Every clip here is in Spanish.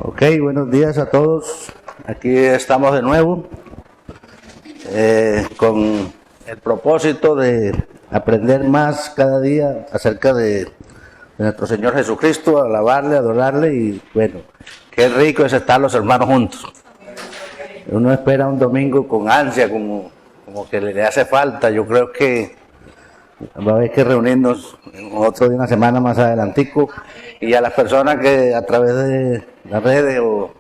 Ok, buenos días a todos. Aquí estamos de nuevo con el propósito de aprender más cada día acerca de nuestro Señor Jesucristo, alabarle, adorarle y bueno, qué rico es estar los hermanos juntos. Uno espera un domingo con ansia, como que le hace falta. Yo creo que va a haber que reunirnos otro día, una semana más adelantico, y a las personas que a través de las redes o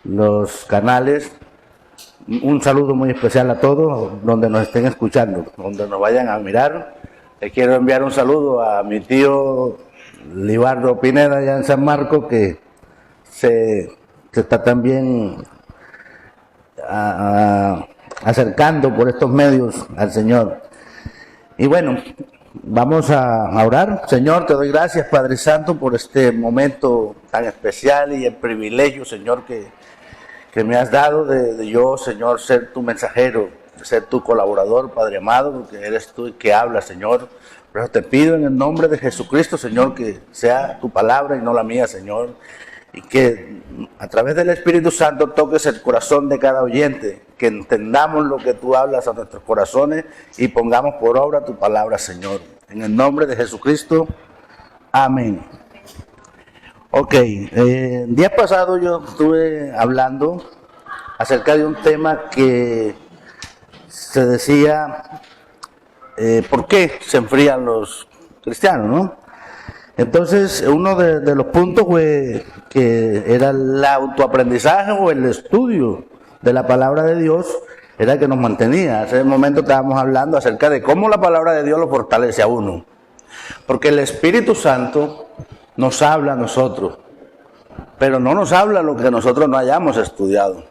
los canales, un saludo muy especial a todos donde nos estén escuchando, donde nos vayan a mirar. Les quiero enviar un saludo a mi tío Libardo Pineda allá en San Marcos, que se está también acercando por estos medios al Señor. Y bueno, vamos a orar. Señor, te doy gracias, Padre Santo, por este momento tan especial y el privilegio, Señor, que me has dado de yo, Señor, ser tu mensajero, ser tu colaborador, Padre amado, porque eres tú el que habla, Señor. Por eso te pido en el nombre de Jesucristo, Señor, que sea tu palabra y no la mía, Señor, y que a través del Espíritu Santo toques el corazón de cada oyente, que entendamos lo que tú hablas a nuestros corazones y pongamos por obra tu palabra, Señor. En el nombre de Jesucristo, amén. Ok, el día pasado yo estuve hablando acerca de un tema que se decía, ¿por qué se enfrían los cristianos, no? Entonces, uno de los puntos fue que era el autoaprendizaje o el estudio de la palabra de Dios, era el que nos mantenía. Hace un momento estábamos hablando acerca de cómo la palabra de Dios lo fortalece a uno. Porque el Espíritu Santo nos habla a nosotros, pero no nos habla lo que nosotros no hayamos estudiado.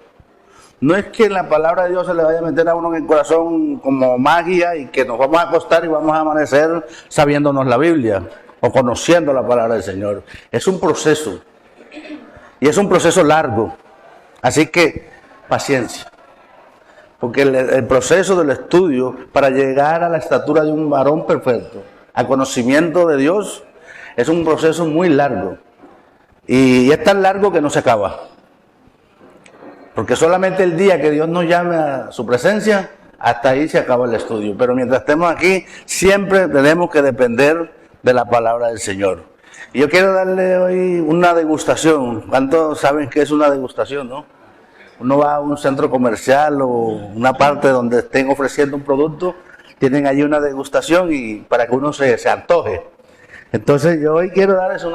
No es que la palabra de Dios se le vaya a meter a uno en el corazón como magia y que nos vamos a acostar y vamos a amanecer sabiéndonos la Biblia o conociendo la palabra del Señor. Es un proceso, y es un proceso largo, así que paciencia, porque el proceso del estudio para llegar a la estatura de un varón perfecto, al conocimiento de Dios, es un proceso muy largo, y es tan largo que no se acaba, porque solamente el día que Dios nos llame a su presencia, hasta ahí se acaba el estudio. Pero mientras estemos aquí, siempre tenemos que depender de la palabra del Señor. Y yo quiero darle hoy una degustación. ¿Cuántos saben qué es una degustación, no? Uno va a un centro comercial o una parte donde estén ofreciendo un producto, tienen allí una degustación y para que uno se antoje. Entonces yo hoy quiero darles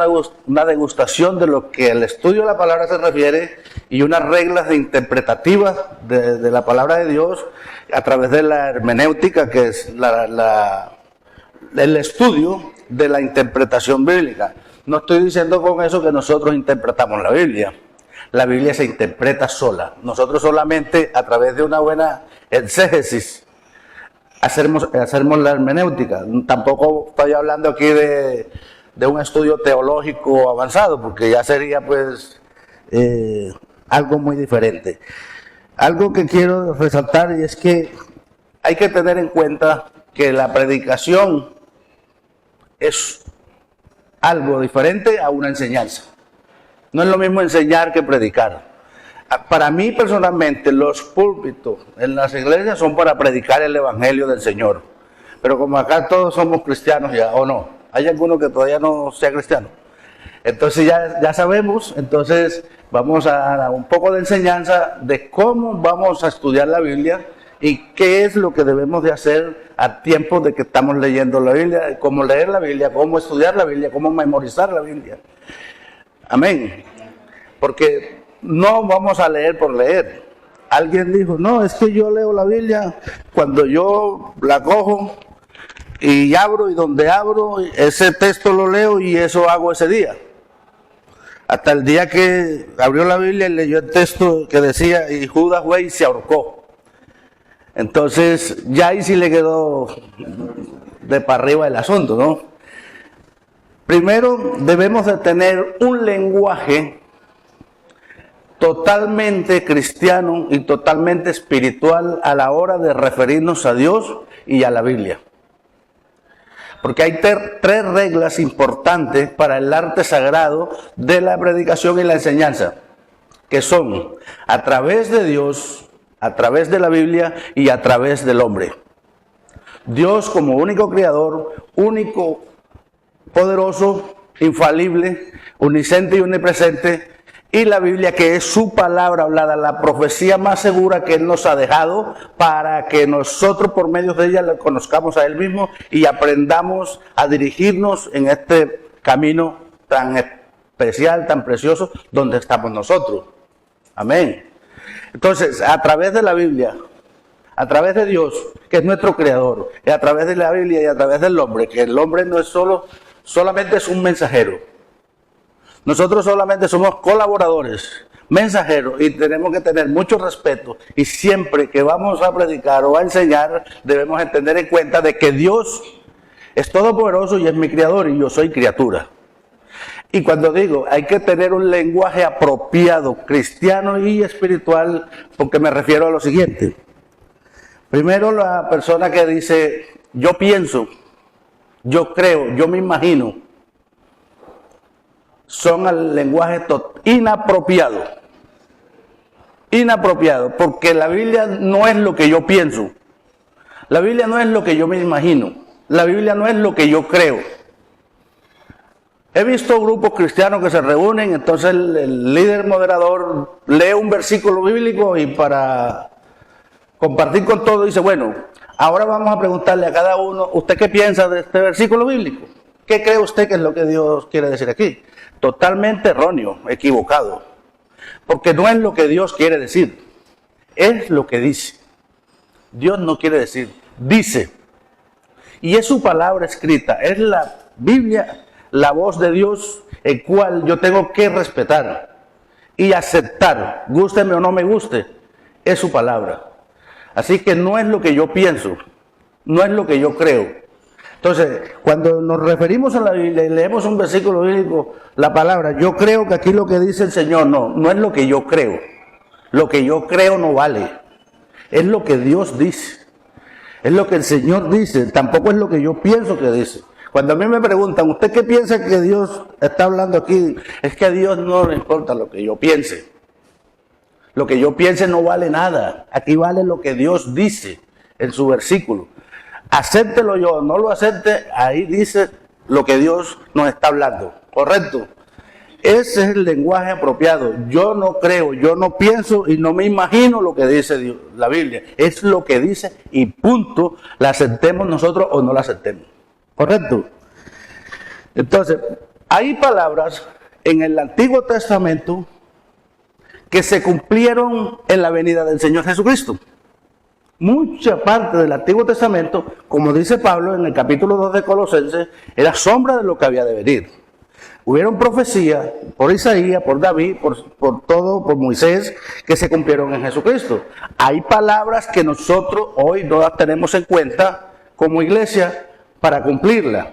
una degustación de lo que el estudio de la palabra se refiere y unas reglas interpretativas de la palabra de Dios a través de la hermenéutica, que es el estudio de la interpretación bíblica. No estoy diciendo con eso que nosotros interpretamos la Biblia. La Biblia se interpreta sola. Nosotros solamente a través de una buena exégesis hacemos la hermenéutica. Tampoco estoy hablando aquí de un estudio teológico avanzado, porque ya sería pues algo muy diferente. Algo que quiero resaltar y es que hay que tener en cuenta que la predicación es algo diferente a una enseñanza. No es lo mismo enseñar que predicar. Para mí personalmente, los púlpitos en las iglesias son para predicar el evangelio del Señor. Pero como acá todos somos cristianos ya, ¿o no? ¿Hay alguno que todavía no sea cristiano? Entonces ya sabemos, entonces vamos a dar un poco de enseñanza de cómo vamos a estudiar la Biblia y qué es lo que debemos de hacer a tiempo de que estamos leyendo la Biblia, cómo leer la Biblia, cómo estudiar la Biblia, cómo memorizar la Biblia. Amén. Porque no vamos a leer por leer. Alguien dijo, no, es que yo leo la Biblia cuando yo la cojo y abro, y donde abro, ese texto lo leo y eso hago ese día. Hasta el día que abrió la Biblia y leyó el texto que decía, y Judas fue y se ahorcó. Entonces, ya ahí sí le quedó de para arriba el asunto, ¿no? Primero, debemos de tener un lenguaje totalmente cristiano y totalmente espiritual a la hora de referirnos a Dios y a la Biblia. Porque hay tres reglas importantes para el arte sagrado de la predicación y la enseñanza, que son a través de Dios, a través de la Biblia y a través del hombre. Dios como único creador, único, poderoso, infalible, omnisciente y omnipresente, y la Biblia, que es su palabra hablada, la profecía más segura que Él nos ha dejado para que nosotros por medio de ella le conozcamos a Él mismo y aprendamos a dirigirnos en este camino tan especial, tan precioso, donde estamos nosotros. Amén. Entonces, a través de la Biblia, a través de Dios, que es nuestro creador, y a través de la Biblia y a través del hombre, que el hombre no es solamente es un mensajero. Nosotros solamente somos colaboradores, mensajeros, y tenemos que tener mucho respeto. Y siempre que vamos a predicar o a enseñar, debemos tener en cuenta de que Dios es todopoderoso y es mi creador y yo soy criatura. Y cuando digo, hay que tener un lenguaje apropiado, cristiano y espiritual, porque me refiero a lo siguiente. Primero, la persona que dice, yo pienso, yo creo, yo me imagino, son al lenguaje inapropiado. Inapropiado, porque la Biblia no es lo que yo pienso. La Biblia no es lo que yo me imagino. La Biblia no es lo que yo creo. He visto grupos cristianos que se reúnen, entonces el líder moderador lee un versículo bíblico y para compartir con todos dice, bueno, ahora vamos a preguntarle a cada uno, ¿usted qué piensa de este versículo bíblico? ¿Qué cree usted que es lo que Dios quiere decir aquí? Totalmente erróneo, equivocado. Porque no es lo que Dios quiere decir, es lo que dice. Dios no quiere decir, dice. Y es su palabra escrita, es la Biblia, la voz de Dios, el cual yo tengo que respetar y aceptar, gústeme o no me guste, es su palabra. Así que no es lo que yo pienso, no es lo que yo creo. Entonces, cuando nos referimos a la Biblia y leemos un versículo bíblico, la palabra, yo creo que aquí lo que dice el Señor, no es lo que yo creo. Lo que yo creo no vale. Es lo que Dios dice. Es lo que el Señor dice, tampoco es lo que yo pienso que dice. Cuando a mí me preguntan, ¿usted qué piensa que Dios está hablando aquí? Es que a Dios no le importa lo que yo piense. Lo que yo piense no vale nada. Aquí vale lo que Dios dice en su versículo. Acéptelo yo, no lo acepte, ahí dice lo que Dios nos está hablando. ¿Correcto? Ese es el lenguaje apropiado. Yo no creo, yo no pienso y no me imagino lo que dice Dios, la Biblia. Es lo que dice y punto. La aceptemos nosotros o no la aceptemos. ¿Correcto? Entonces, hay palabras en el Antiguo Testamento que se cumplieron en la venida del Señor Jesucristo. Mucha parte del Antiguo Testamento, como dice Pablo en el capítulo 2 de Colosenses, era sombra de lo que había de venir. Hubieron profecías por Isaías, por David, por Moisés, que se cumplieron en Jesucristo. Hay palabras que nosotros hoy no las tenemos en cuenta como iglesia para cumplirlas.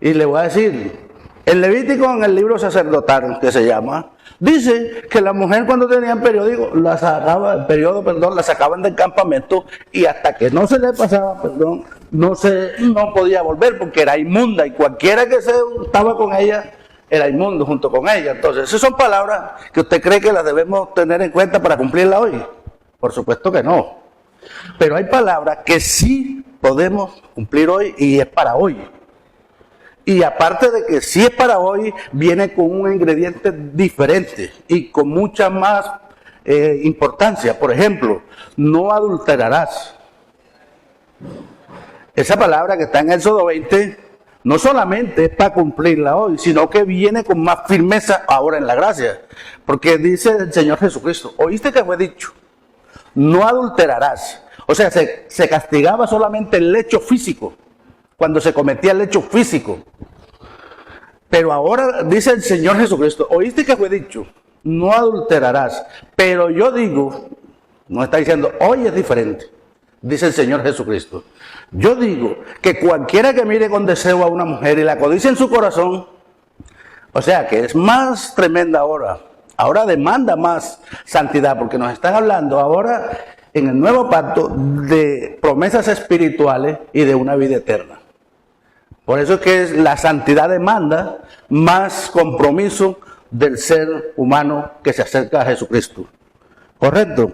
Y le voy a decir, el Levítico en el libro sacerdotal, que se llama, dice que la mujer cuando tenían periodo, la sacaban del campamento y hasta que no se le pasaba, no podía volver porque era inmunda y cualquiera que se estaba con ella era inmundo junto con ella. Entonces, esas son palabras que usted cree que las debemos tener en cuenta para cumplirlas hoy. Por supuesto que no. Pero hay palabras que sí podemos cumplir hoy y es para hoy. Y aparte de que sí es para hoy, viene con un ingrediente diferente y con mucha más importancia. Por ejemplo, no adulterarás. Esa palabra que está en Éxodo 20, no solamente es para cumplirla hoy, sino que viene con más firmeza ahora en la gracia. Porque dice el Señor Jesucristo, oíste que fue dicho, no adulterarás. O sea, se castigaba solamente el hecho físico, cuando se cometía el hecho físico. Pero ahora dice el Señor Jesucristo, oíste que fue dicho, no adulterarás. Pero yo digo, no está diciendo, hoy es diferente, dice el Señor Jesucristo. Yo digo que cualquiera que mire con deseo a una mujer y la codicia en su corazón, o sea que es más tremenda ahora demanda más santidad, porque nos están hablando ahora en el nuevo pacto de promesas espirituales y de una vida eterna. Por eso es que la santidad demanda más compromiso del ser humano que se acerca a Jesucristo. ¿Correcto?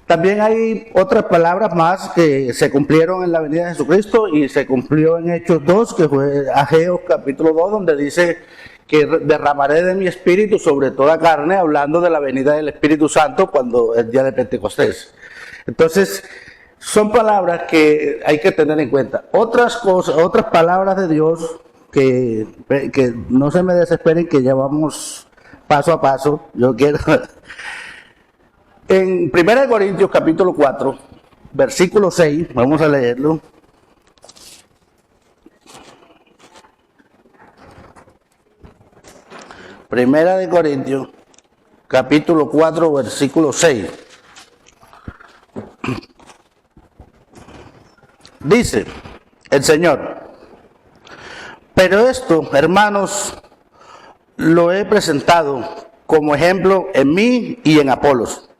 También hay otras palabras más que se cumplieron en la venida de Jesucristo y se cumplió en Hechos 2, que fue Ageo capítulo 2, donde dice que derramaré de mi espíritu sobre toda carne, hablando de la venida del Espíritu Santo cuando el día de Pentecostés. Entonces, son palabras que hay que tener en cuenta. Otras cosas, otras palabras de Dios que no se me desesperen, que ya vamos paso a paso. Yo quiero... En 1 Corintios capítulo 4, versículo 6, vamos a leerlo. Primera de Corintios, capítulo 4, versículo 6. Dice el Señor: pero esto, hermanos, lo he presentado como ejemplo en mí y en Apolos,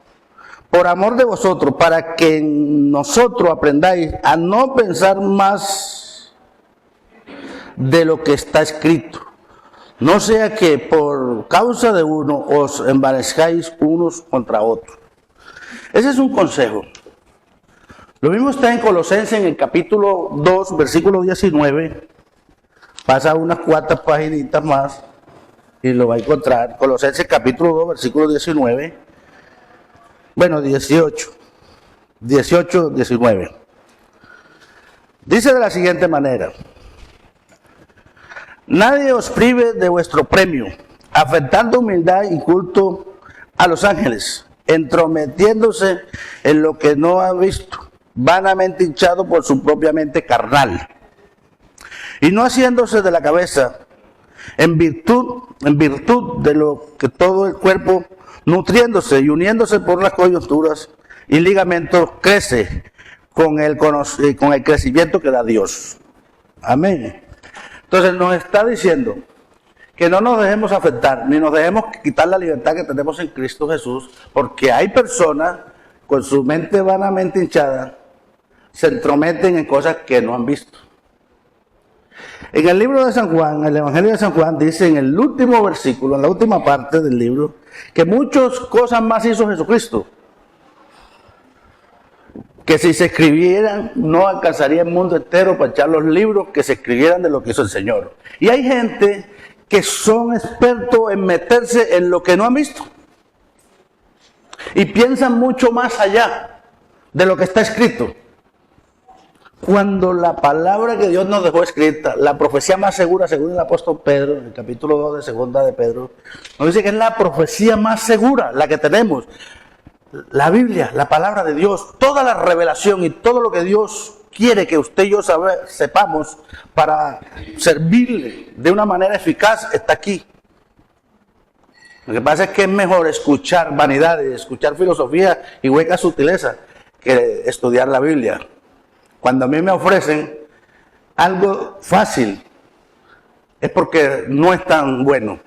por amor de vosotros, para que en nosotros aprendáis a no pensar más de lo que está escrito. No sea que por causa de uno os envanezcáis unos contra otros. Ese es un consejo. Lo mismo está en Colosenses, en el capítulo 2, versículo 19. Pasa unas cuantas paginitas más y lo va a encontrar. Colosenses capítulo 2, versículo 19. Bueno, 18, 19. Dice de la siguiente manera: nadie os prive de vuestro premio, afectando humildad y culto a los ángeles, entrometiéndose en lo que no ha visto, vanamente hinchado por su propia mente carnal, y no haciéndose de la cabeza, en virtud de lo que todo el cuerpo, nutriéndose y uniéndose por las coyunturas y ligamentos, crece con el crecimiento que da Dios. Amén. Entonces nos está diciendo que no nos dejemos afectar, ni nos dejemos quitar la libertad que tenemos en Cristo Jesús, porque hay personas con su mente vanamente hinchada, se entrometen en cosas que no han visto. En el libro de San Juan, el Evangelio de San Juan, dice en el último versículo, en la última parte del libro, que muchas cosas más hizo Jesucristo, que si se escribieran no alcanzaría el mundo entero para echar los libros que se escribieran de lo que hizo el Señor. Y hay gente que son expertos en meterse en lo que no han visto y piensan mucho más allá de lo que está escrito, cuando la palabra que Dios nos dejó escrita, la profecía más segura, según el apóstol Pedro, en el capítulo 2 de segunda de Pedro, nos dice que es la profecía más segura, la que tenemos. La Biblia, la palabra de Dios, toda la revelación y todo lo que Dios quiere que usted y yo sepamos para servirle de una manera eficaz, está aquí. Lo que pasa es que es mejor escuchar vanidades, escuchar filosofía y huecas sutilezas que estudiar la Biblia. Cuando a mí me ofrecen algo fácil, es porque no es tan bueno.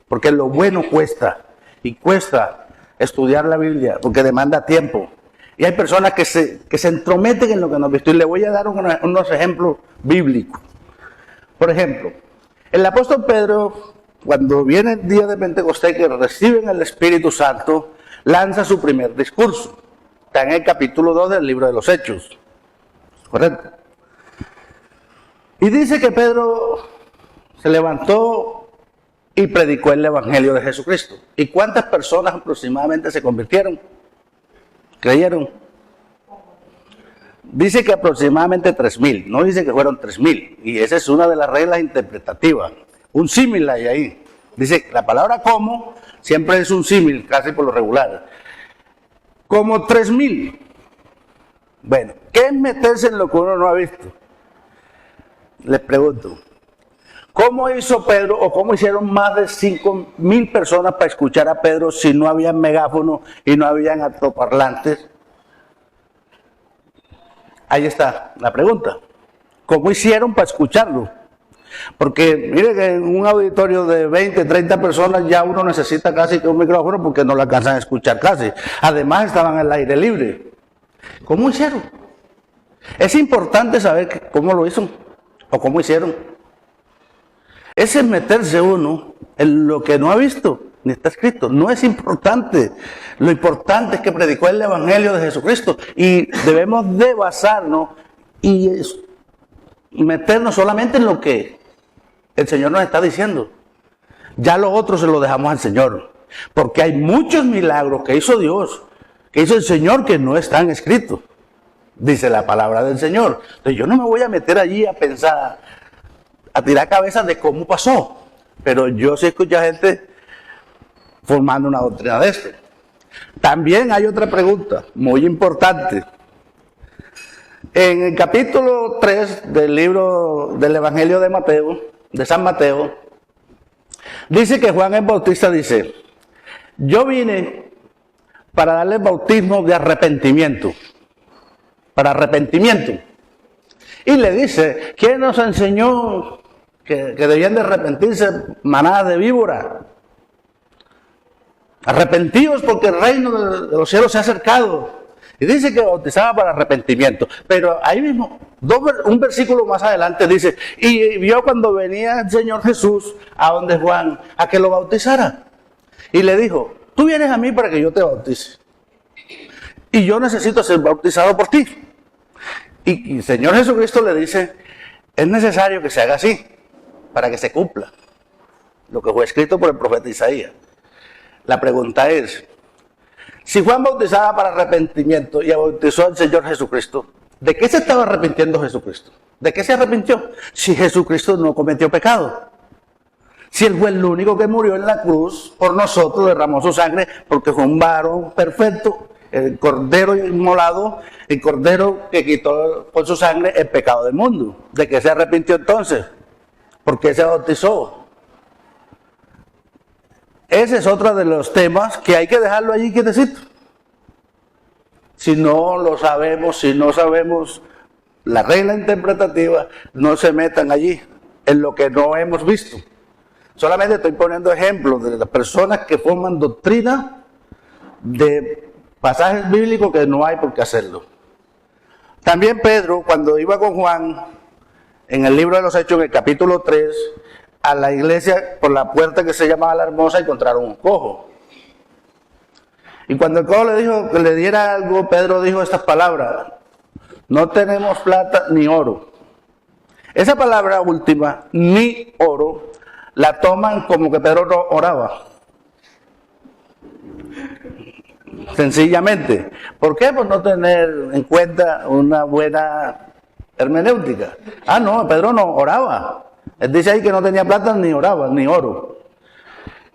Porque lo bueno cuesta, y cuesta estudiar la Biblia, porque demanda tiempo. Y hay personas que se entrometen en lo que no han visto. Y le voy a dar unos ejemplos bíblicos. Por ejemplo, el apóstol Pedro, cuando viene el día de Pentecostés, que reciben el Espíritu Santo, lanza su primer discurso. Está en el capítulo 2 del libro de los Hechos. ¿Correcto? Y dice que Pedro se levantó y predicó el Evangelio de Jesucristo. ¿Y cuántas personas aproximadamente se convirtieron? ¿Creyeron? Dice que aproximadamente 3,000, no dice que fueron 3,000. Y esa es una de las reglas interpretativas. Un símil hay ahí. Dice, la palabra como siempre es un símil, casi por lo regular. Como 3,000. Bueno, ¿qué es meterse en lo que uno no ha visto? Les pregunto, ¿cómo hizo Pedro o cómo hicieron más de 5,000 personas para escuchar a Pedro si no había megáfono y no habían altoparlantes? Ahí está la pregunta. ¿Cómo hicieron para escucharlo? Porque mire que en un auditorio de 20, 30 personas ya uno necesita casi que un micrófono porque no lo alcanzan a escuchar casi. Además estaban al aire libre. ¿Cómo hicieron? Es importante saber cómo lo hizo. ¿O cómo hicieron? Ese es meterse uno en lo que no ha visto ni está escrito. No es importante. Lo importante es que predicó el Evangelio de Jesucristo y debemos de basarnos y meternos solamente en lo que el Señor nos está diciendo. Ya lo otro se lo dejamos al Señor. Porque hay muchos milagros que hizo Dios, que hizo el Señor, que no están escritos. Dice la palabra del Señor. Entonces yo no me voy a meter allí a pensar, a tirar cabezas de cómo pasó. Pero yo sí escucho a gente formando una doctrina de esto. También hay otra pregunta muy importante. En el capítulo 3 del libro del Evangelio de Mateo, de San Mateo, dice que Juan el Bautista dice: yo vine para darles bautismo de arrepentimiento. Para arrepentimiento. Y le dice: ¿quién nos enseñó que debían de arrepentirse manadas de víbora? Arrepentidos porque el reino de los cielos se ha acercado. Y dice que bautizaba para arrepentimiento. Pero ahí mismo, un versículo más adelante dice: y vio cuando venía el Señor Jesús a donde Juan, a que lo bautizara. Y le dijo: tú vienes a mí para que yo te bautice. Y yo necesito ser bautizado por ti. Y el Señor Jesucristo le dice: es necesario que se haga así, para que se cumpla lo que fue escrito por el profeta Isaías. La pregunta es, si Juan bautizaba para arrepentimiento y bautizó al Señor Jesucristo, ¿de qué se estaba arrepintiendo Jesucristo? ¿De qué se arrepintió? Si Jesucristo no cometió pecado. Si Él fue el único que murió en la cruz por nosotros, derramó su sangre, porque fue un varón perfecto, el cordero inmolado, el cordero que quitó por su sangre el pecado del mundo. ¿De qué se arrepintió entonces? ¿Por qué se bautizó? Ese es otro de los temas que hay que dejarlo allí quietecito. Si no lo sabemos, si no sabemos la regla interpretativa, no se metan allí en lo que no hemos visto. Solamente estoy poniendo ejemplos de las personas que forman doctrina de pasajes bíblicos que no hay por qué hacerlo. También Pedro, cuando iba con Juan, en el libro de los Hechos, en el capítulo 3, a la iglesia, por la puerta que se llamaba La Hermosa, encontraron un cojo. Y cuando el cojo le dijo que le diera algo, Pedro dijo estas palabras: no tenemos plata ni oro. Esa palabra última, ni oro, la toman como que Pedro no oraba. Sencillamente. ¿Por qué? Por no tener en cuenta una buena hermenéutica. Ah, no, Pedro no oraba. Él dice ahí que no tenía plata ni oraba, ni oro.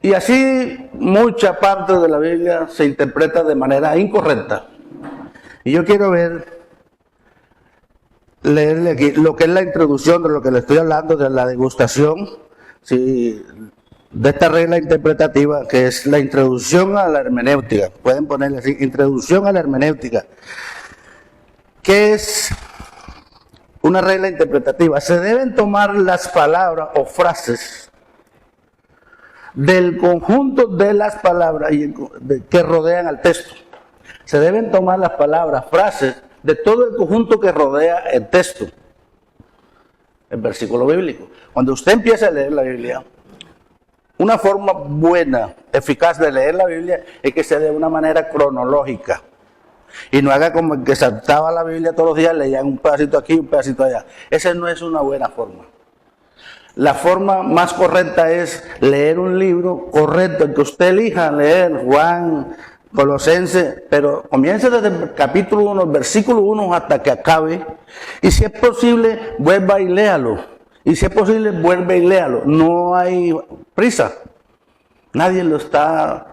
Y así mucha parte de la Biblia se interpreta de manera incorrecta. Y yo quiero leerle aquí lo que es la introducción de lo que le estoy hablando, de la degustación, sí, de esta regla interpretativa, que es la introducción a la hermenéutica. Pueden ponerle así: introducción a la hermenéutica. ¿Qué es una regla interpretativa? Se deben tomar las palabras o frases del conjunto de las palabras que rodean al texto. Se deben tomar las palabras, frases de todo el conjunto que rodea el texto, el versículo bíblico. Cuando usted empieza a leer la Biblia, una forma buena, eficaz de leer la Biblia es que sea de una manera cronológica. Y no haga como el que saltaba la Biblia todos los días, leían un pedacito aquí, un pedacito allá. Esa no es una buena forma. La forma más correcta es leer un libro correcto, el que usted elija leer, Juan, Colosenses, pero comience desde el capítulo 1, versículo 1 hasta que acabe. Y si es posible, vuelva y léalo. Y si es posible, vuelve y léalo. No hay prisa. Nadie lo está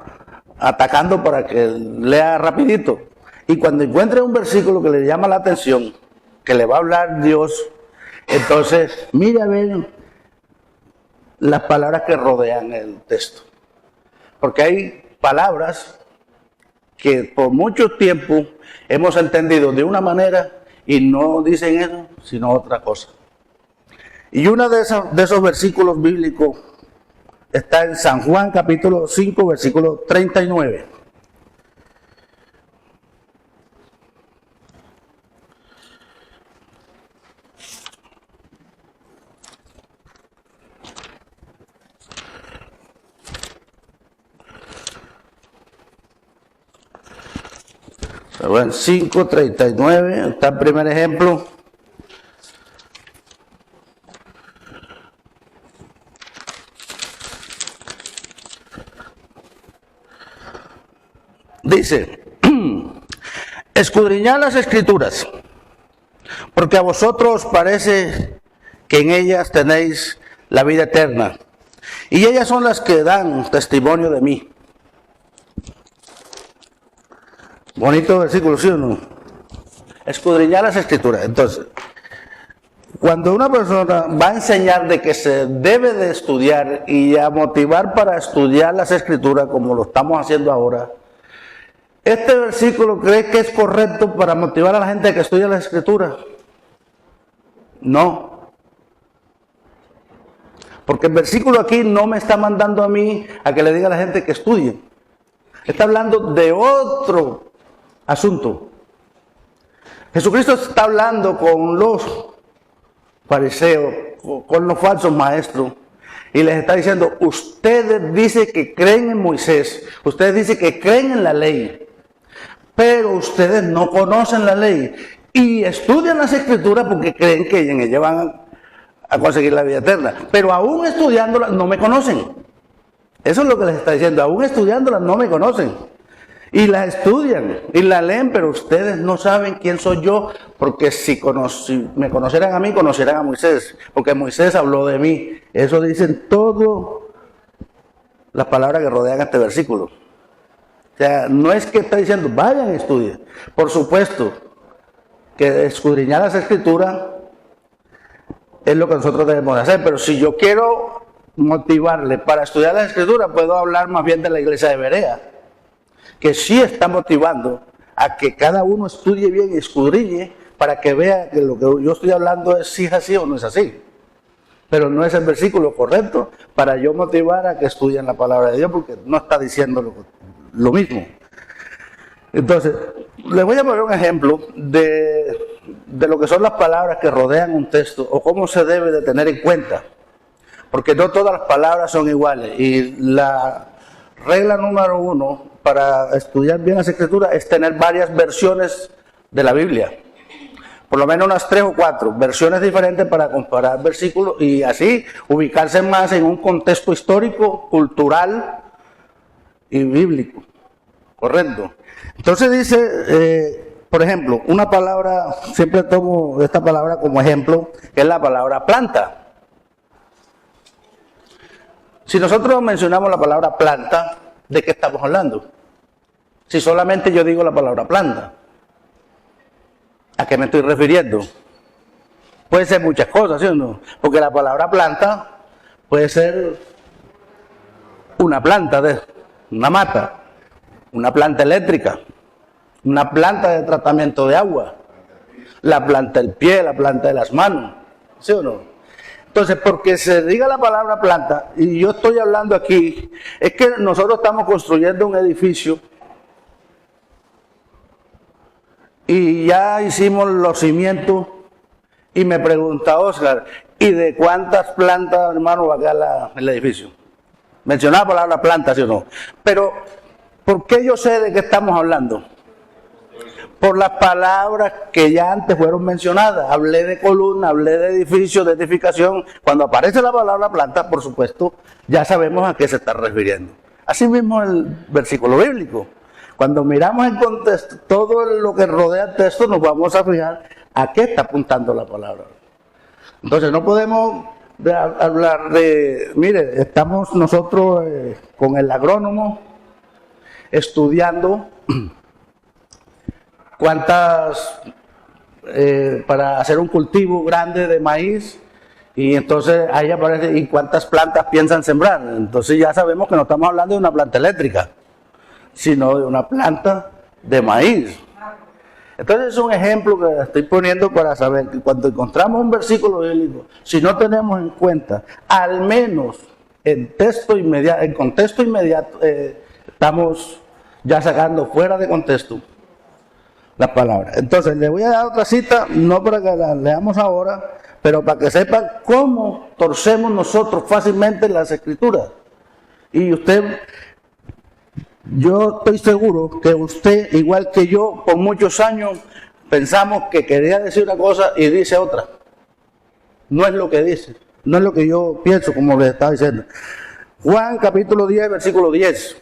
atacando para que lea rapidito. Y cuando encuentre un versículo que le llama la atención, que le va a hablar Dios, entonces mire a ver las palabras que rodean el texto. Porque hay palabras que por mucho tiempo hemos entendido de una manera y no dicen eso, sino otra cosa. Y uno de esos versículos bíblicos está en San Juan capítulo 5, versículo 39. Bueno, 5:39, está el primer ejemplo. Dice, escudriñad las Escrituras, porque a vosotros parece que en ellas tenéis la vida eterna, y ellas son las que dan testimonio de mí. Bonito versículo, ¿sí o no? Escudriñar las Escrituras. Entonces, cuando una persona va a enseñar de que se debe de estudiar y a motivar para estudiar las Escrituras, como lo estamos haciendo ahora, ¿este versículo cree que es correcto para motivar a la gente a que estudie las Escrituras? No. Porque el versículo aquí no me está mandando a mí a que le diga a la gente que estudie. Está hablando de otro asunto. Jesucristo está hablando con los fariseos, con los falsos maestros, y les está diciendo, ustedes dicen que creen en Moisés, ustedes dicen que creen en la ley, pero ustedes no conocen la ley y estudian las Escrituras porque creen que en ellas van a conseguir la vida eterna, pero aún estudiándolas no me conocen. Eso es lo que les está diciendo, aún estudiándolas no me conocen. Y la estudian y la leen, pero ustedes no saben quién soy yo, porque si me conocieran a mí, conocerán a Moisés, porque Moisés habló de mí. Eso dicen todas las palabras que rodean este versículo. O sea, no es que está diciendo, vayan y estudien. Por supuesto que escudriñar las Escrituras es lo que nosotros debemos de hacer, pero si yo quiero motivarle para estudiar las Escrituras, puedo hablar más bien de la iglesia de Berea, que sí está motivando a que cada uno estudie bien y escudriñe para que vea que lo que yo estoy hablando es si es así o no es así. Pero no es el versículo correcto para yo motivar a que estudien la palabra de Dios, porque no está diciendo lo mismo. Entonces, les voy a poner un ejemplo de lo que son las palabras que rodean un texto o cómo se debe de tener en cuenta. Porque no todas las palabras son iguales. Y la regla número 1 para estudiar bien las Escrituras es tener varias versiones de la Biblia. Por lo menos unas 3 o 4 versiones diferentes para comparar versículos y así ubicarse más en un contexto histórico, cultural y bíblico. Correcto. Entonces dice, por ejemplo, una palabra, siempre tomo esta palabra como ejemplo, que es la palabra planta. Si nosotros mencionamos la palabra planta, ¿de qué estamos hablando? Si solamente yo digo la palabra planta, ¿a qué me estoy refiriendo? Puede ser muchas cosas, ¿sí o no? Porque la palabra planta puede ser una planta, una mata, una planta eléctrica, una planta de tratamiento de agua, la planta del pie, la planta de las manos, ¿sí o no? Entonces, porque se diga la palabra planta, y yo estoy hablando aquí, es que nosotros estamos construyendo un edificio y ya hicimos los cimientos y me pregunta Oscar, ¿y de cuántas plantas, hermano, va a quedar el edificio? Mencionaba la palabra planta, ¿sí o no? Pero, ¿por qué yo sé de qué estamos hablando? Por las palabras que ya antes fueron mencionadas. Hablé de columna, hablé de edificio, de edificación. Cuando aparece la palabra planta, por supuesto, ya sabemos a qué se está refiriendo. Así mismo el versículo bíblico. Cuando miramos el contexto, todo lo que rodea el texto, nos vamos a fijar a qué está apuntando la palabra. Entonces no podemos hablar de, mire, estamos nosotros con el agrónomo estudiando cuántas, para hacer un cultivo grande de maíz, y entonces ahí aparece, ¿y cuántas plantas piensan sembrar? Entonces ya sabemos que no estamos hablando de una planta eléctrica, sino de una planta de maíz. Entonces es un ejemplo que estoy poniendo para saber que cuando encontramos un versículo bíblico, si no tenemos en cuenta, al menos en contexto inmediato, estamos ya sacando fuera de contexto las palabras. Entonces, le voy a dar otra cita, no para que la leamos ahora, pero para que sepan cómo torcemos nosotros fácilmente las Escrituras. Y usted Yo estoy seguro que usted, igual que yo, por muchos años pensamos que quería decir una cosa y dice otra. No es lo que dice, no es lo que yo pienso, como le estaba diciendo. Juan capítulo 10, versículo 10,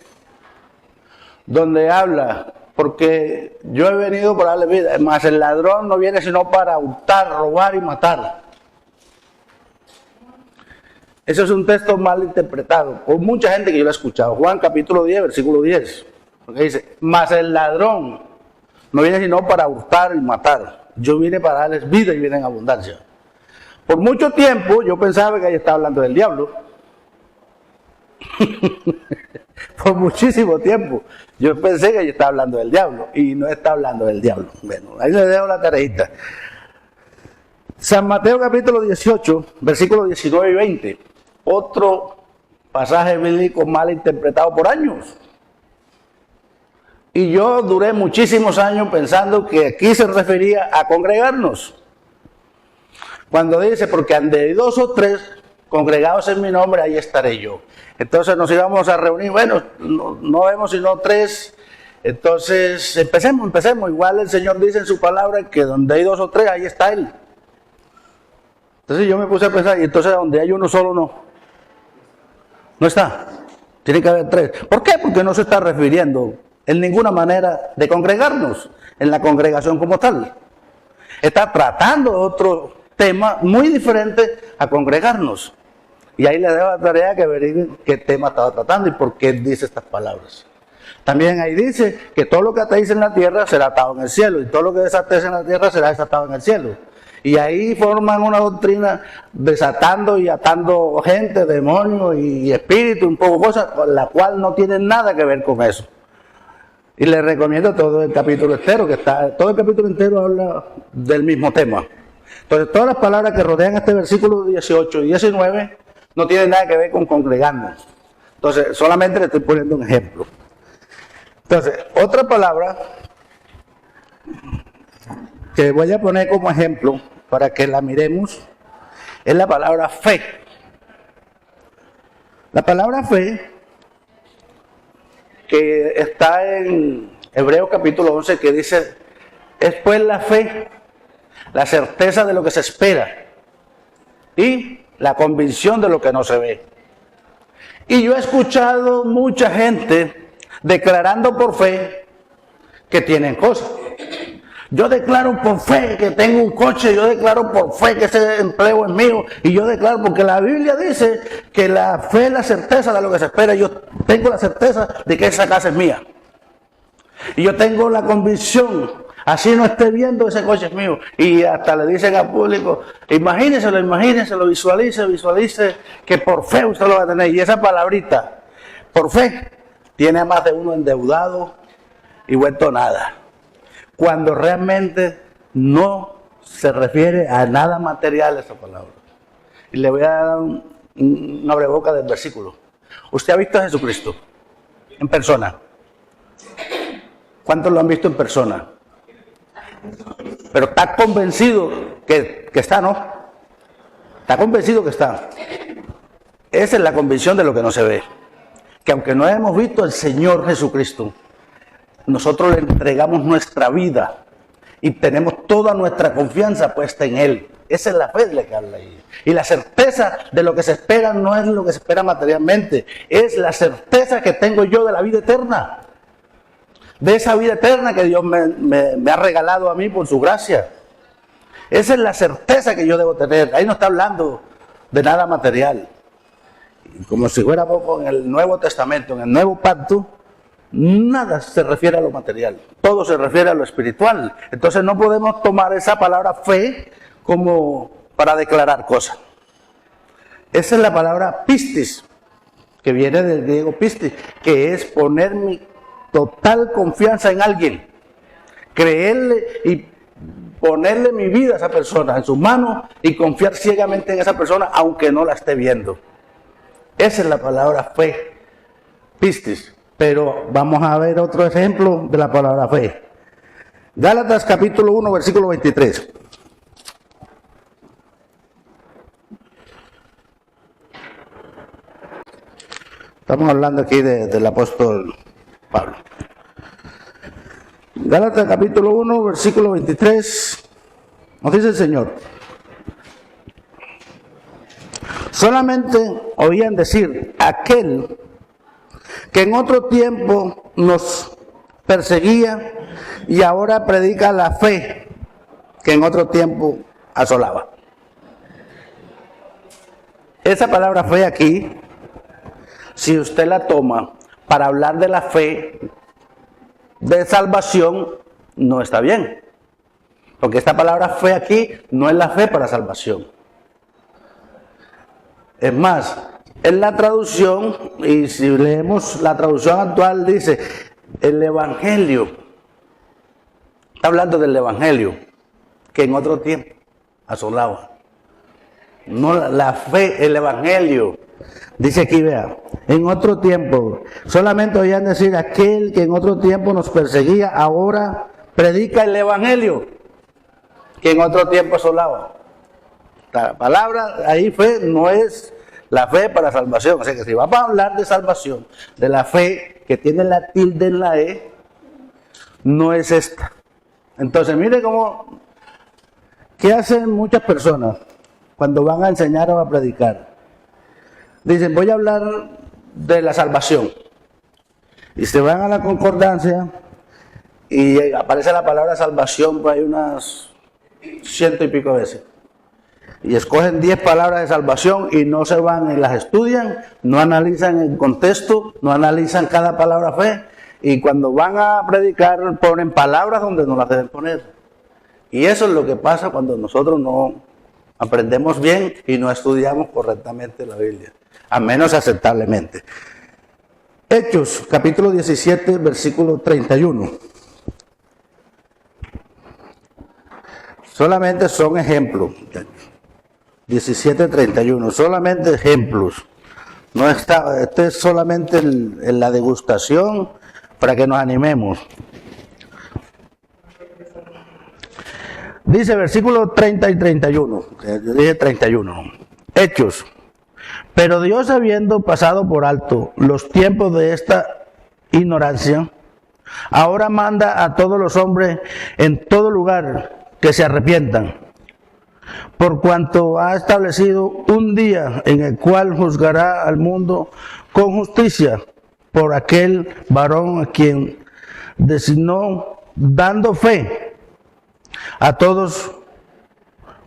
donde habla, porque yo he venido para darle vida, mas el ladrón no viene sino para hurtar, robar y matar. Eso es un texto mal interpretado por mucha gente que yo lo he escuchado. Juan capítulo 10, versículo 10, porque dice, mas el ladrón no viene sino para hurtar y matar. Yo vine para darles vida y vida en abundancia. Por mucho tiempo yo pensaba que ahí estaba hablando del diablo. Por muchísimo tiempo yo pensé que ahí estaba hablando del diablo y no está hablando del diablo. Bueno, ahí le dejo la tareita. San Mateo capítulo 18, versículos 19 y 20. Otro pasaje bíblico mal interpretado por años. Y yo duré muchísimos años pensando que aquí se refería a congregarnos. Cuando dice, porque ande hay 2 o 3 congregados en mi nombre, ahí estaré yo. Entonces nos íbamos a reunir, bueno, no vemos sino 3. Entonces empecemos. Igual el Señor dice en su palabra que donde hay 2 o 3, ahí está Él. Entonces yo me puse a pensar, y entonces donde hay uno solo no está. Tiene que haber 3. ¿Por qué? Porque no se está refiriendo en ninguna manera de congregarnos, en la congregación como tal. Está tratando otro tema muy diferente a congregarnos. Y ahí le dejo la tarea que averigüen qué tema estaba tratando y por qué dice estas palabras. También ahí dice que todo lo que atéis en la tierra será atado en el cielo, y todo lo que desatéis en la tierra será desatado en el cielo. Y ahí forman una doctrina desatando y atando gente, demonios y espíritus, un poco cosas, la cual no tienen nada que ver con eso. Y les recomiendo todo el capítulo entero, todo el capítulo entero habla del mismo tema. Entonces, todas las palabras que rodean este versículo 18 y 19 no tienen nada que ver con congregarnos. Entonces, solamente le estoy poniendo un ejemplo. Entonces, otra palabra que voy a poner como ejemplo para que la miremos es la palabra fe. La palabra fe, que está en Hebreos capítulo 11, que dice, es pues la fe, la certeza de lo que se espera y la convicción de lo que no se ve. Y yo he escuchado mucha gente declarando por fe que tienen cosas. Yo declaro por fe que tengo un coche, yo declaro por fe que ese empleo es mío, y yo declaro porque la Biblia dice que la fe es la certeza de lo que se espera. Yo tengo la certeza de que esa casa es mía. Y yo tengo la convicción, así no esté viendo, ese coche es mío. Y hasta le dicen al público, imagínenselo, visualice que por fe usted lo va a tener. Y esa palabrita, por fe, tiene a más de uno endeudado y vuelto nada. Cuando realmente no se refiere a nada material esa palabra. Y le voy a dar una abreboca del versículo. ¿Usted ha visto a Jesucristo en persona? ¿Cuántos lo han visto en persona? Pero está convencido que está, ¿no? Está convencido que está. Esa es la convicción de lo que no se ve. Que aunque no hemos visto al Señor Jesucristo, nosotros le entregamos nuestra vida y tenemos toda nuestra confianza puesta en Él. Esa es la fe de la que habla ahí. Y la certeza de lo que se espera no es lo que se espera materialmente, es la certeza que tengo yo de la vida eterna. De esa vida eterna que Dios me ha regalado a mí por su gracia. Esa es la certeza que yo debo tener. Ahí no está hablando de nada material. Y como si fuera poco, en el Nuevo Testamento, en el Nuevo Pacto, nada se refiere a lo material, todo se refiere a lo espiritual. Entonces no podemos tomar esa palabra fe como para declarar cosas. Esa es la palabra pistis, que viene del griego pistis, que es poner mi total confianza en alguien, creerle y ponerle mi vida a esa persona en sus manos y confiar ciegamente en esa persona aunque no la esté viendo. Esa es la palabra fe, pistis. Pero vamos a ver otro ejemplo de la palabra fe. Gálatas capítulo 1, versículo 23. Estamos hablando aquí del apóstol Pablo. Gálatas capítulo 1, versículo 23, nos dice el Señor: solamente oían decir aquel que en otro tiempo nos perseguía y ahora predica la fe que en otro tiempo asolaba. Esa palabra fe aquí, si usted la toma para hablar de la fe de salvación, no está bien. Porque esta palabra fe aquí no es la fe para salvación. Es más, en la traducción, y si leemos la traducción actual, dice el evangelio. Está hablando del evangelio que en otro tiempo asolaba. No la fe, el evangelio. Dice aquí, vea, en otro tiempo, solamente oían decir aquel que en otro tiempo nos perseguía, ahora predica el evangelio que en otro tiempo asolaba. La palabra ahí fe no es la fe para salvación. O sea que si vamos a hablar de salvación, de la fe que tiene la tilde en la E, no es esta. Entonces mire cómo, ¿qué hacen muchas personas cuando van a enseñar o a predicar? Dicen, voy a hablar de la salvación. Y se van a la concordancia y aparece la palabra salvación por ahí unas 100 y pico veces. Y escogen 10 palabras de salvación y no se van y las estudian, no analizan el contexto, no analizan cada palabra fe. Y cuando van a predicar ponen palabras donde no las deben poner. Y eso es lo que pasa cuando nosotros no aprendemos bien y no estudiamos correctamente la Biblia. A menos aceptablemente. Hechos, capítulo 17, versículo 31. Solamente son ejemplos. 17:31, solamente ejemplos. No está, esto es solamente en la degustación para que nos animemos. Dice versículo 30 y 31. Yo dije 31. Hechos. Pero Dios, habiendo pasado por alto los tiempos de esta ignorancia, ahora manda a todos los hombres en todo lugar que se arrepientan, por cuanto ha establecido un día en el cual juzgará al mundo con justicia por aquel varón a quien designó, dando fe a todos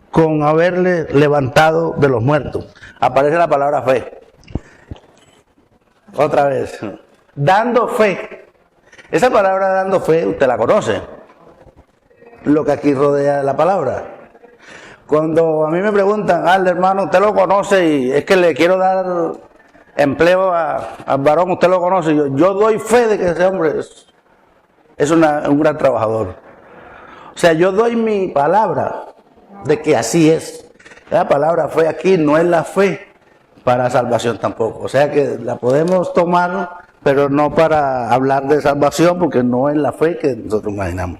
con haberle levantado de los muertos. Aparece la palabra fe. Otra vez. Dando fe. Esa palabra dando fe, usted la conoce. Lo que aquí rodea la palabra. Cuando a mí me preguntan, hermano, ¿usted lo conoce? Y es que le quiero dar empleo al varón, ¿usted lo conoce? Yo doy fe de que ese hombre es un gran trabajador. O sea, yo doy mi palabra de que así es. La palabra fe aquí no es la fe para salvación tampoco. O sea que la podemos tomar, pero no para hablar de salvación, porque no es la fe que nosotros imaginamos.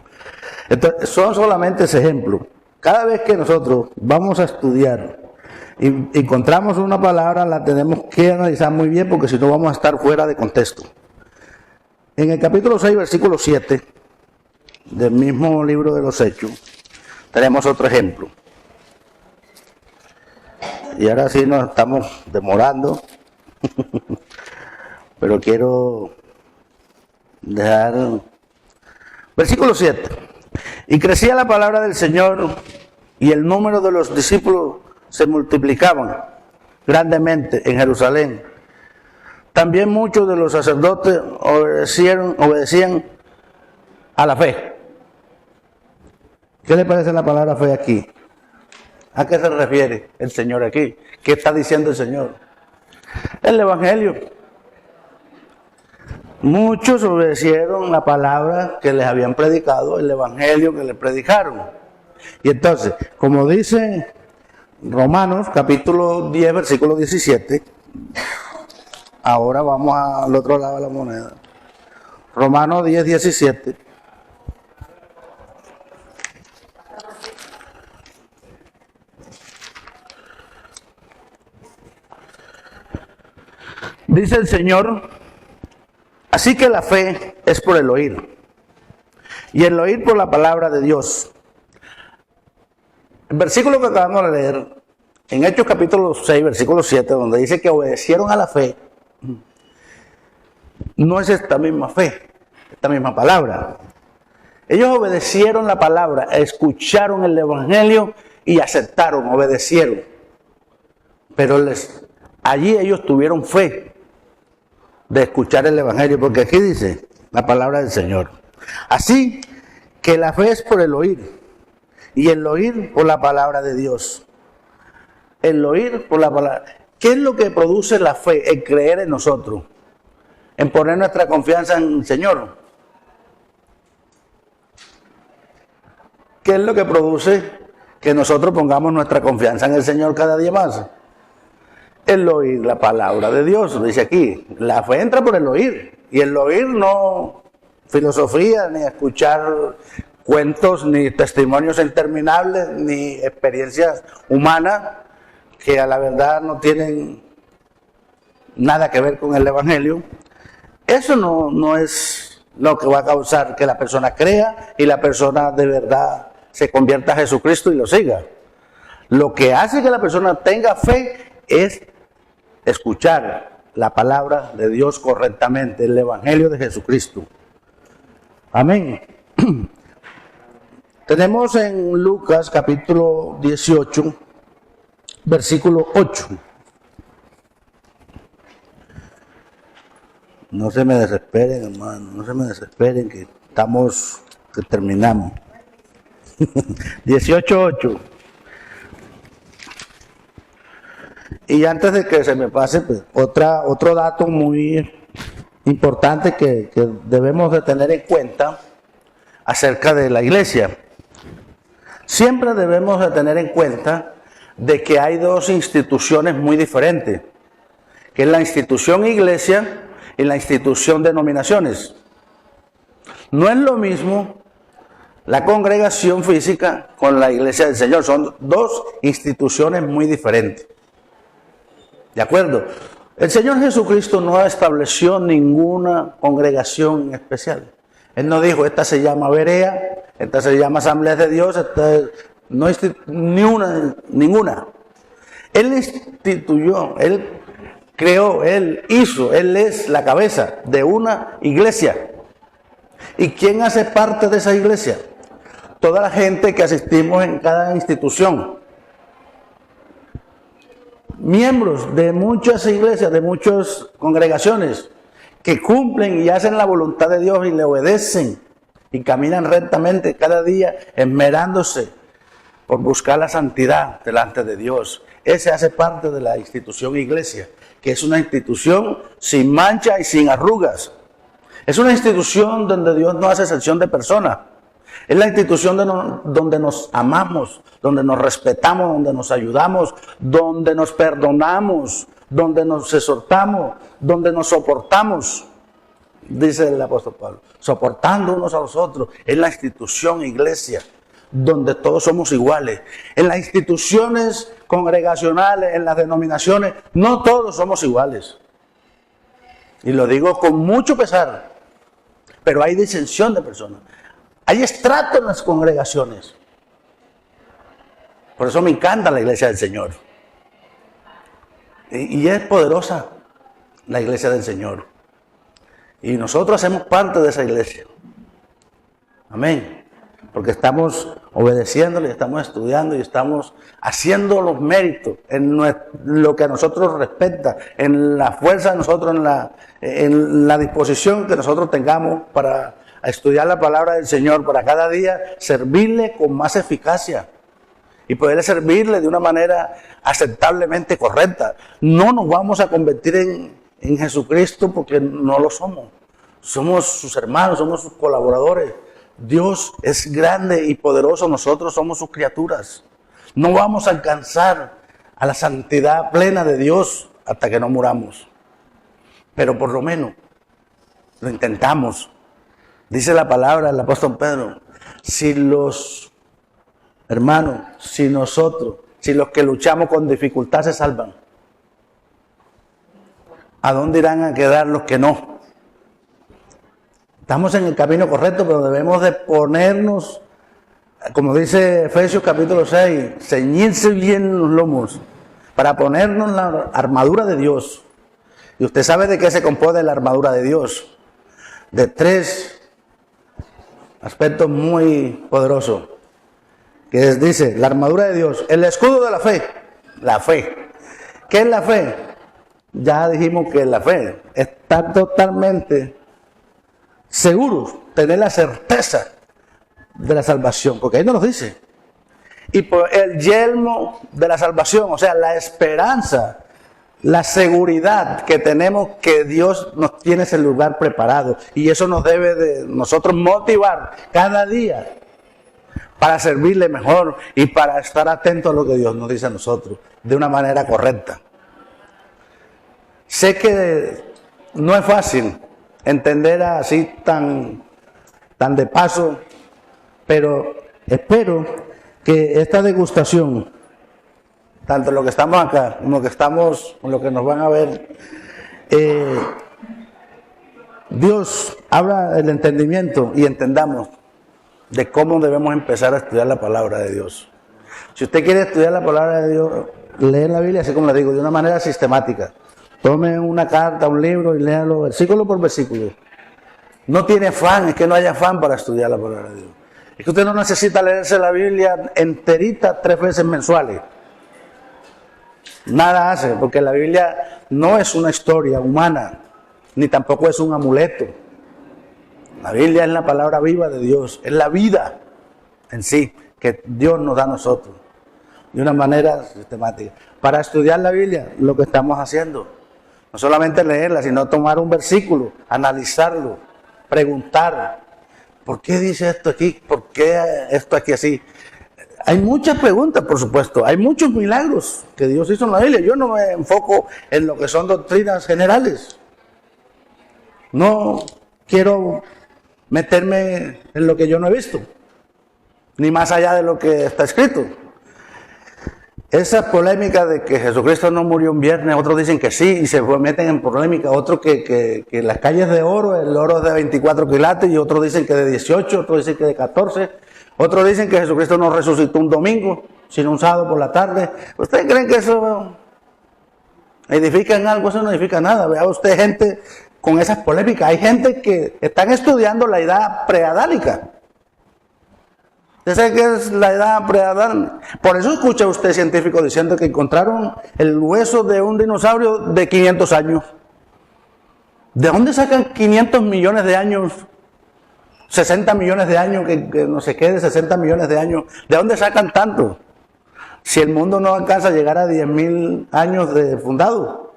Entonces, son solamente ese ejemplo. Cada vez que nosotros vamos a estudiar y encontramos una palabra, la tenemos que analizar muy bien, porque si no vamos a estar fuera de contexto. En el capítulo 6, versículo 7, del mismo libro de los Hechos, tenemos otro ejemplo. Y ahora sí nos estamos demorando, pero quiero dejar... Versículo 7. Y crecía la palabra del Señor, y el número de los discípulos se multiplicaban grandemente en Jerusalén. También muchos de los sacerdotes obedecían a la fe. ¿Qué le parece la palabra fe aquí? ¿A qué se refiere el Señor aquí? ¿Qué está diciendo el Señor? El Evangelio. Muchos obedecieron la palabra que les habían predicado, el Evangelio que les predicaron. Y entonces, como dice Romanos, capítulo 10, versículo 17, ahora vamos al otro lado de la moneda. Romanos 10, 17. Dice el Señor, Así que la fe es por el oír, y el oír por la palabra de Dios. El versículo que acabamos de leer, en Hechos capítulo 6, versículo 7, donde dice que obedecieron a la fe, no es esta misma fe, esta misma palabra. Ellos obedecieron la palabra, escucharon el evangelio y aceptaron, obedecieron. Pero allí ellos tuvieron fe de escuchar el evangelio, porque aquí dice la palabra del Señor. Así que la fe es por el oír, y el oír por la palabra de Dios. El oír por la palabra. ¿Qué es lo que produce la fe? El creer en nosotros, en poner nuestra confianza en el Señor. ¿Qué es lo que produce que nosotros pongamos nuestra confianza en el Señor cada día más? El oír la palabra de Dios, dice aquí. La fe entra por el oír. Y el oír no filosofía, ni escuchar cuentos, ni testimonios interminables, ni experiencias humanas que a la verdad no tienen nada que ver con el evangelio. Eso no es lo que va a causar que la persona crea y la persona de verdad se convierta a Jesucristo y lo siga. Lo que hace que la persona tenga fe es escuchar la palabra de Dios correctamente, el evangelio de Jesucristo. Amén. Tenemos en Lucas capítulo 18, versículo 8. No se me desesperen, hermano, no se me desesperen que terminamos. 18:8. Y antes de que se me pase, pues, otro dato muy importante que debemos de tener en cuenta acerca de la iglesia. Siempre debemos de tener en cuenta de que hay dos instituciones muy diferentes, que es la institución iglesia y la institución denominaciones. No es lo mismo la congregación física con la iglesia del Señor, son dos instituciones muy diferentes. ¿De acuerdo? El Señor Jesucristo no estableció ninguna congregación especial. Él no dijo, esta se llama Berea, esta se llama Asamblea de Dios, no ninguna. Él instituyó, Él creó, Él hizo, Él es la cabeza de una iglesia. ¿Y quién hace parte de esa iglesia? Toda la gente que asistimos en cada institución. Miembros de muchas iglesias, de muchas congregaciones, que cumplen y hacen la voluntad de Dios y le obedecen y caminan rectamente cada día, esmerándose por buscar la santidad delante de Dios. Ese hace parte de la institución iglesia, que es una institución sin mancha y sin arrugas. Es una institución donde Dios no hace excepción de personas. Es la institución donde nos amamos, donde nos respetamos, donde nos ayudamos, donde nos perdonamos, donde nos exhortamos, donde nos soportamos, dice el apóstol Pablo, soportando unos a los otros. Es la institución iglesia, donde todos somos iguales. En las instituciones congregacionales, en las denominaciones, no todos somos iguales. Y lo digo con mucho pesar, pero hay disensión de personas. Hay estrato en las congregaciones. Por eso me encanta la iglesia del Señor. Y es poderosa la iglesia del Señor. Y nosotros hacemos parte de esa iglesia. Amén. Porque estamos obedeciéndole, estamos estudiando y estamos haciendo los méritos en lo que a nosotros respecta, en la fuerza de nosotros, en la disposición que nosotros tengamos para estudiar la palabra del Señor, para cada día servirle con más eficacia y poder servirle de una manera aceptablemente correcta. No nos vamos a convertir en Jesucristo porque no lo somos. Somos sus hermanos, somos sus colaboradores. Dios es grande y poderoso, nosotros somos sus criaturas. No vamos a alcanzar a la santidad plena de Dios hasta que no muramos. Pero por lo menos lo intentamos. Dice la palabra del apóstol Pedro, si los hermanos, si nosotros, si los que luchamos con dificultad se salvan, ¿a dónde irán a quedar los que no? Estamos en el camino correcto, pero debemos de ponernos, como dice Efesios capítulo 6, ceñirse bien los lomos para ponernos la armadura de Dios. Y usted sabe de qué se compone la armadura de Dios. De 3 aspectos muy poderosos. Que dice, la armadura de Dios, el escudo de la fe. La fe. ¿Qué es la fe? Ya dijimos que la fe es estar totalmente seguros, tener la certeza de la salvación, porque ahí no nos dice. Y por el yelmo de la salvación, o sea, la esperanza, la seguridad que tenemos que Dios nos tiene ese lugar preparado. Y eso nos debe de nosotros motivar cada día para servirle mejor y para estar atentos a lo que Dios nos dice a nosotros de una manera correcta. Sé que no es fácil entender así tan de paso, pero espero que esta degustación, tanto lo que estamos acá como lo que nos van a ver, Dios abra el entendimiento y entendamos de cómo debemos empezar a estudiar la palabra de Dios. Si usted quiere estudiar la palabra de Dios, lee la Biblia, así como le digo, de una manera sistemática. Tome una carta, un libro y léalo versículo por versículo. No tiene afán, es que no haya afán para estudiar la palabra de Dios. Es que usted no necesita leerse la Biblia enterita 3 veces mensuales. Nada hace, porque la Biblia no es una historia humana, ni tampoco es un amuleto. La Biblia es la palabra viva de Dios, es la vida en sí que Dios nos da a nosotros, de una manera sistemática. Para estudiar la Biblia, lo que estamos haciendo, no solamente leerla, sino tomar un versículo, analizarlo, preguntar, ¿por qué dice esto aquí? ¿Por qué esto aquí así? Hay muchas preguntas, por supuesto, hay muchos milagros que Dios hizo en la Biblia. Yo no me enfoco en lo que son doctrinas generales. No quiero meterme en lo que yo no he visto, ni más allá de lo que está escrito. Esa polémica de que Jesucristo no murió un viernes, otros dicen que sí y se meten en polémica, otros que las calles de oro, el oro es de 24 quilates y otros dicen que de 18, otros dicen que de 14, otros dicen que Jesucristo no resucitó un domingo, sino un sábado por la tarde. ¿Ustedes creen que eso edifica en algo? Eso no edifica nada. Vea usted gente con esas polémicas. Hay gente que están estudiando la edad preadánica. ¿Usted sabe qué es la edad preadánica? Por eso escucha usted científicos diciendo que encontraron el hueso de un dinosaurio de 500 años. ¿De dónde sacan 500 millones de años? 60 millones de años, que no sé qué, de 60 millones de años. ¿De dónde sacan tanto? Si el mundo no alcanza a llegar a 10.000 años de fundado.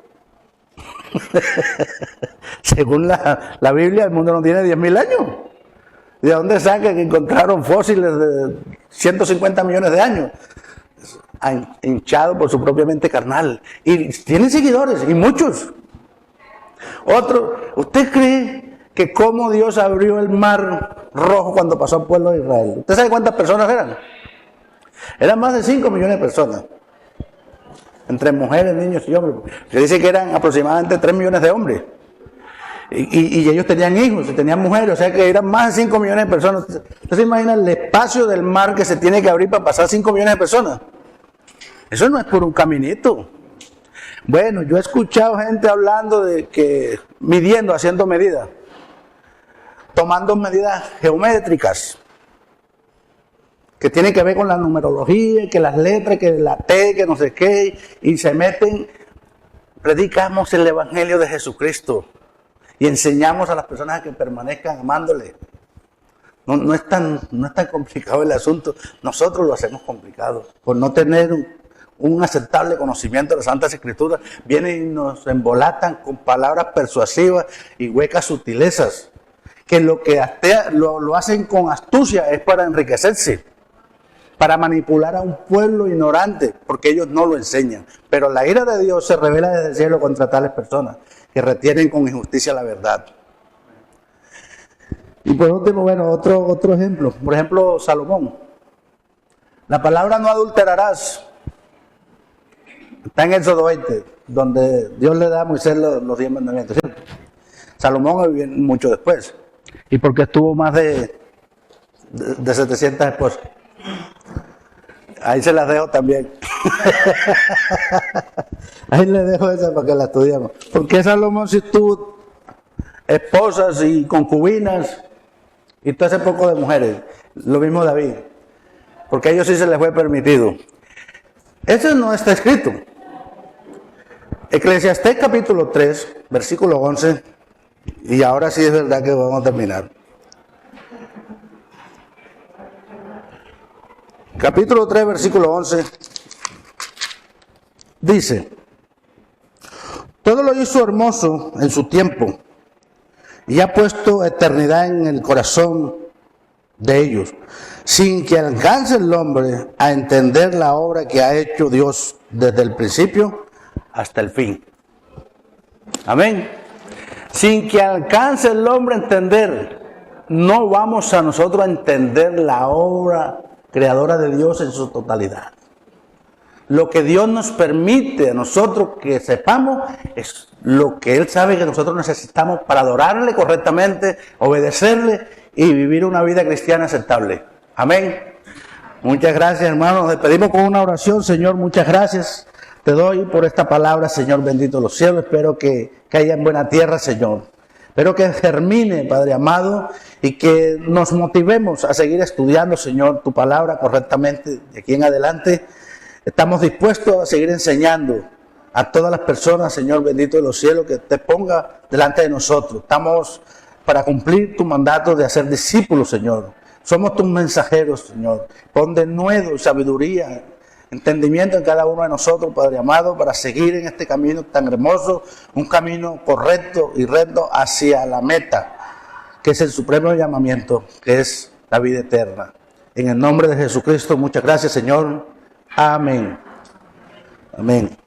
Según la Biblia, el mundo no tiene 10.000 años. ¿De dónde sacan que encontraron fósiles de 150 millones de años? Hinchado por su propia mente carnal. Y tienen seguidores, y muchos. Otro, ¿usted cree que cómo Dios abrió el mar rojo cuando pasó al pueblo de Israel? ¿Usted sabe cuántas personas eran? Eran más de 5 millones de personas. Entre mujeres, niños y hombres. Se dice que eran aproximadamente 3 millones de hombres. Y ellos tenían hijos, y tenían mujeres, o sea que eran más de 5 millones de personas. ¿Usted se imagina el espacio del mar que se tiene que abrir para pasar 5 millones de personas? Eso no es por un caminito. Bueno, yo he escuchado gente hablando de que midiendo, haciendo medidas, tomando medidas geométricas, que tienen que ver con la numerología, que las letras, que la T, que no sé qué, y se meten. Predicamos el Evangelio de Jesucristo y enseñamos a las personas a que permanezcan amándole. No es tan complicado el asunto. Nosotros lo hacemos complicado por no tener un aceptable conocimiento de las Santas Escrituras. Vienen y nos embolatan con palabras persuasivas y huecas sutilezas, que lo hacen con astucia, es para enriquecerse, para manipular a un pueblo ignorante, porque ellos no lo enseñan. Pero la ira de Dios se revela desde el cielo contra tales personas que retienen con injusticia la verdad. Y por último, bueno, otro ejemplo. Por ejemplo, Salomón. La palabra no adulterarás está en Éxodo 20, donde Dios le da a Moisés los 10 mandamientos, ¿cierto? Salomón viene mucho después. y porque tuvo más de 700 esposas. Ahí se las dejo también. Ahí le dejo esa para que la estudiemos. Porque Salomón sí tuvo esposas y concubinas y todo ese poco de mujeres. Lo mismo David. Porque a ellos sí se les fue permitido. Eso no está escrito. Eclesiastés capítulo 3, versículo 11. Y ahora sí es verdad que vamos a terminar. Capítulo 3, versículo 11. Dice: todo lo hizo hermoso en su tiempo, y ha puesto eternidad en el corazón de ellos, sin que alcance el hombre a entender la obra que ha hecho Dios desde el principio hasta el fin. Amén. Sin que alcance el hombre a entender, no vamos a nosotros a entender la obra creadora de Dios en su totalidad. Lo que Dios nos permite a nosotros que sepamos es lo que Él sabe que nosotros necesitamos para adorarle correctamente, obedecerle y vivir una vida cristiana aceptable. Amén. Muchas gracias, hermanos. Nos despedimos con una oración. Señor, muchas gracias te doy por esta palabra, Señor, bendito los cielos. Espero que caiga en buena tierra, Señor. Espero que germine, Padre amado, y que nos motivemos a seguir estudiando, Señor, tu palabra correctamente de aquí en adelante. Estamos dispuestos a seguir enseñando a todas las personas, Señor bendito de los cielos, que te ponga delante de nosotros. Estamos para cumplir tu mandato de hacer discípulos, Señor. Somos tus mensajeros, Señor. Pon de nuevo sabiduría, entendimiento en cada uno de nosotros, Padre amado, para seguir en este camino tan hermoso, un camino correcto y recto hacia la meta, que es el supremo llamamiento, que es la vida eterna. En el nombre de Jesucristo, muchas gracias, Señor. Amén. Amén.